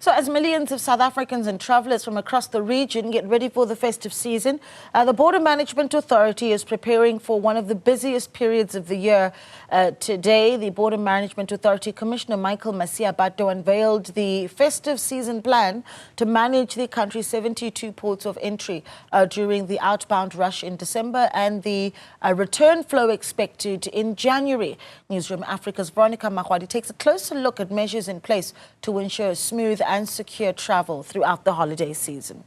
So as millions of South Africans and travellers from across the region get ready for the festive season, the Border Management Authority is preparing for one of the busiest periods of the year. Today, the Border Management Authority Commissioner Michael Masiapato unveiled the festive season plan to manage the country's 72 ports of entry during the outbound rush in December and the return flow expected in January. Newzroom Afrika's Veronica Makhoali takes a closer look at measures in place to ensure smooth and secure travel throughout the holiday season.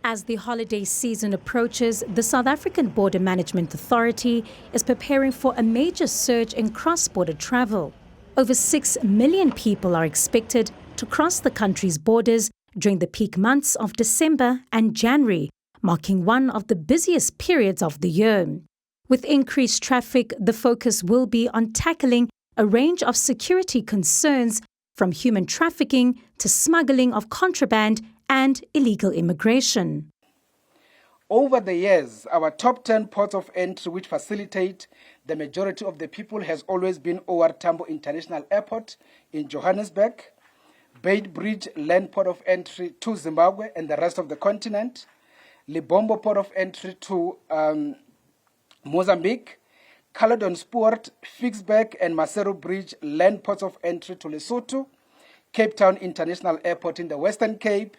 As the holiday season approaches, the South African Border Management Authority is preparing for a major surge in cross-border travel. Over 6 million people are expected to cross the country's borders during the peak months of December and January, marking one of the busiest periods of the year. With increased traffic, the focus will be on tackling a range of security concerns from human trafficking to smuggling of contraband and illegal immigration. Over the years, our top 10 ports of entry which facilitate the majority of the people has always been OR Tambo International Airport in Johannesburg, Beitbridge Land Port of Entry to Zimbabwe and the rest of the continent, Libombo Port of Entry to Mozambique, Caledon-Sport, Fixburg and Maseru Bridge Land Ports of Entry to Lesotho, Cape Town International Airport in the Western Cape,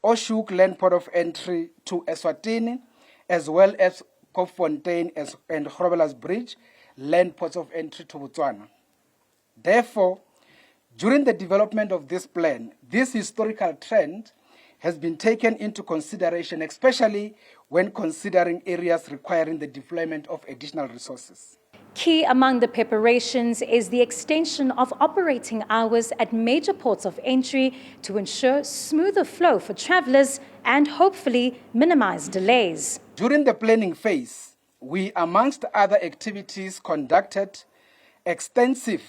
Oshuk Land Port of Entry to Eswatini, as well as Kopfontein and Groblersdal Bridge Land Ports of Entry to Botswana. Therefore, during the development of this plan, this historical trend has been taken into consideration, especially when considering areas requiring the deployment of additional resources. Key among the preparations is the extension of operating hours at major ports of entry to ensure smoother flow for travellers and hopefully minimize delays. During the planning phase, we, amongst other activities, conducted extensive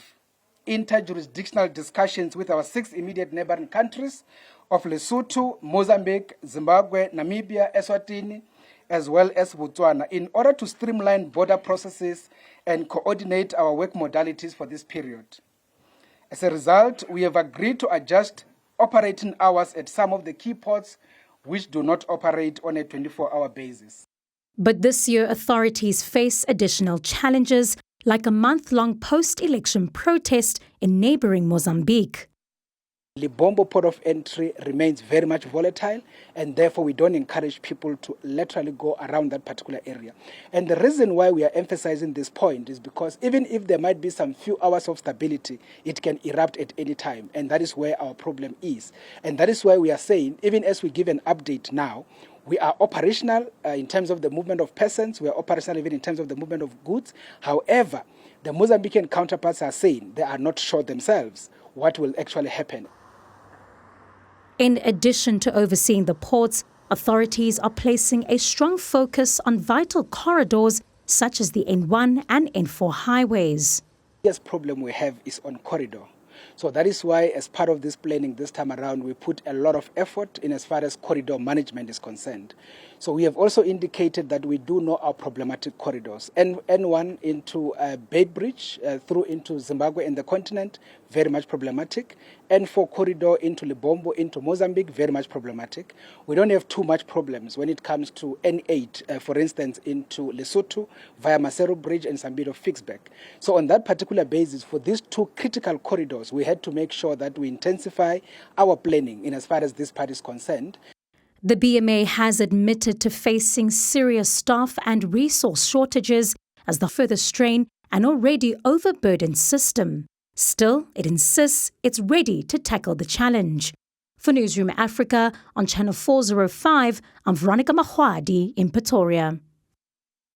interjurisdictional discussions with our 6 immediate neighboring countries of Lesotho, Mozambique, Zimbabwe, Namibia, Eswatini, as well as Botswana, in order to streamline border processes and coordinate our work modalities for this period. As a result, we have agreed to adjust operating hours at some of the key ports which do not operate on a 24-hour basis. But this year, authorities face additional challenges, like a month-long post-election protest in neighboring Mozambique. Libombo Port of Entry remains very much volatile, and therefore we don't encourage people to laterally go around that particular area. And the reason why we are emphasizing this point is because even if there might be some few hours of stability, it can erupt at any time, and that is where our problem is. And that is why we are saying, even as we give an update now, we are operational in terms of the movement of persons, we are operational even in terms of the movement of goods. However, the Mozambican counterparts are saying they are not sure themselves what will actually happen. In addition to overseeing the ports, authorities are placing a strong focus on vital corridors such as the N1 and N4 highways. The biggest problem we have is on corridor. So that is why, as part of this planning this time around, we put a lot of effort in as far as corridor management is concerned. So we have also indicated that we do know our problematic corridors. N1 into Beitbridge through into Zimbabwe and the continent, very much problematic. N4 corridor into Libombo, into Mozambique, very much problematic. We don't have too much problems when it comes to N8, for instance, into Lesotho via Maseru Bridge and Sambido Fixburg. So on that particular basis, for these 2 critical corridors, we had to make sure that we intensify our planning in as far as this part is concerned. The BMA has admitted to facing serious staff and resource shortages as they further strain an already overburdened system. Still, it insists it's ready to tackle the challenge. For Newzroom Afrika on Channel 405, I'm Veronica Makhoali in Pretoria.